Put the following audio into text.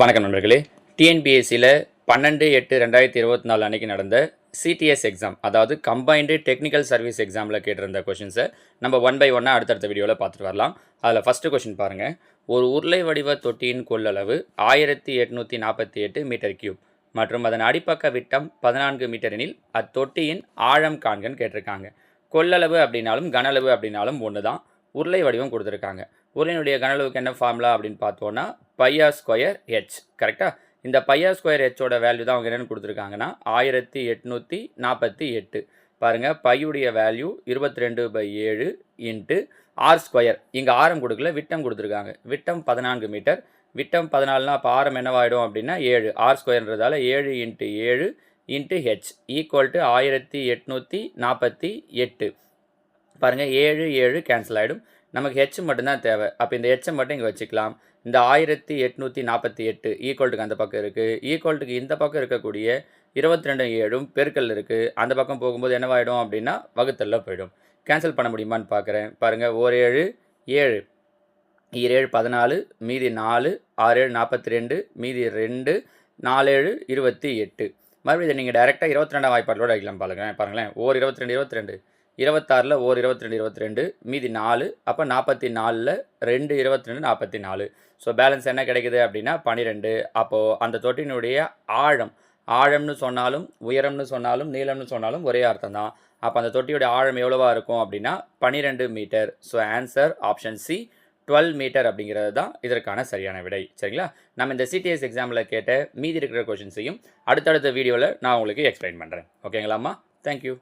வணக்கம் நண்பர்களே. டிஎன்பிஎஸ்சியில் 12/8/2024 அன்றைக்கி நடந்த சிடிஎஸ் எக்ஸாம், அதாவது கம்பைன்டு டெக்னிக்கல் சர்வீஸ் எக்ஸாமில் கேட்டிருந்த கொஷின்ஸை நம்ம ஒன் பை ஒன்னாக அடுத்தடுத்த வீடியோவில் பார்த்துட்டு வரலாம். அதில் ஃபஸ்ட்டு கொஷின் பாருங்கள். ஒரு உருளை வடிவ தொட்டியின் கொள்ளளவு 1848 மீட்டர் கியூப் மற்றும் அதன் அடிப்பக்க விட்டம் 14 மீட்டர் எனில் அத்தொட்டியின் ஆழம் காண்கன்னு கேட்டிருக்காங்க. கொள்ளளவு அப்படின்னாலும் கனளவு அப்படின்னாலும் ஒன்று தான். உருளை வடிவம் கொடுத்துருக்காங்க. உருளையினுடைய கனளவுக்கு என்ன ஃபார்முலா அப்படின்னு பார்த்தோன்னா பையா ஸ்கொயர் ஹெச். கரெக்டாக இந்த பையா ஸ்கொயர் ஹெச்சோட வேல்யூ தான் அவங்க என்னென்னு கொடுத்துருக்காங்கன்னா 1848. பாருங்கள், பையுடைய வேல்யூ 22/7 இன்ட்டு ஆர் ஸ்கொயர். இங்கே ஆரம் கொடுக்கல, விட்டம் கொடுத்துருக்காங்க. விட்டம் 14 மீட்டர். விட்டம் 14னா அப்போ ஆரம் என்னவாயிடும் அப்படின்னா 7. ஆர் ஸ்கொயர்ன்றதால 7 × 7 இன்ட்டு ஹெச் ஈக்குவல் டு 1848. பாருங்கள், 7 7 கேன்சல் ஆகிடும். நமக்கு ஹெச் மட்டும்தான் தேவை. அப்போ இந்த ஹெச்சை மட்டும் இங்கே வச்சுக்கலாம். இந்த 1848 ஈக்குவல்ட்டுக்கு அந்த பக்கம் இருக்குது. ஈக்குவல்ட்டுக்கு இந்த பக்கம் இருக்கக்கூடிய 22 7 பெருக்கல் இருக்குது. அந்த பக்கம் போகும்போது என்னவாயிடும் அப்படின்னா வகுத்தலில் போயிடும். கேன்சல் பண்ண முடியுமான்னு பார்க்குறேன். பாருங்கள், 1 7 7 7 14 மீதி 4 6 7 42 மீதி 2 4 7 28. மறுபடியும் இதை நீங்கள் டேரெக்டாக 22 வாய்ப்பாட்டோடு வைக்கலாம். பாருங்களேன் 1 22 22 26ல் 1 22 22 மீதி 4. அப்போ 44ல் 2 22 44. ஸோ பேலன்ஸ் என்ன கிடைக்குது அப்படின்னா 12. அப்போது அந்த தொட்டினுடைய ஆழம்னு சொன்னாலும் உயரம்னு சொன்னாலும் நீளம்னு சொன்னாலும் ஒரே அர்த்தம் தான். அப்போ அந்த தொட்டியுடைய ஆழம் எவ்வளவா இருக்கும் அப்படின்னா 12 metre. So answer option C 12 metre அப்படிங்கிறது தான் இதற்கான சரியான விடை. சரிங்களா? நம்ம இந்த சிடிஎஸ் எக்ஸாமில் கேட்ட மீதி இருக்கிற கொஷின்ஸையும் அடுத்தடுத்த வீடியோவில் நான் உங்களுக்கு எக்ஸ்பிளைன் பண்ணுறேன். ஓகேங்களாம்மா? தேங்க்யூ.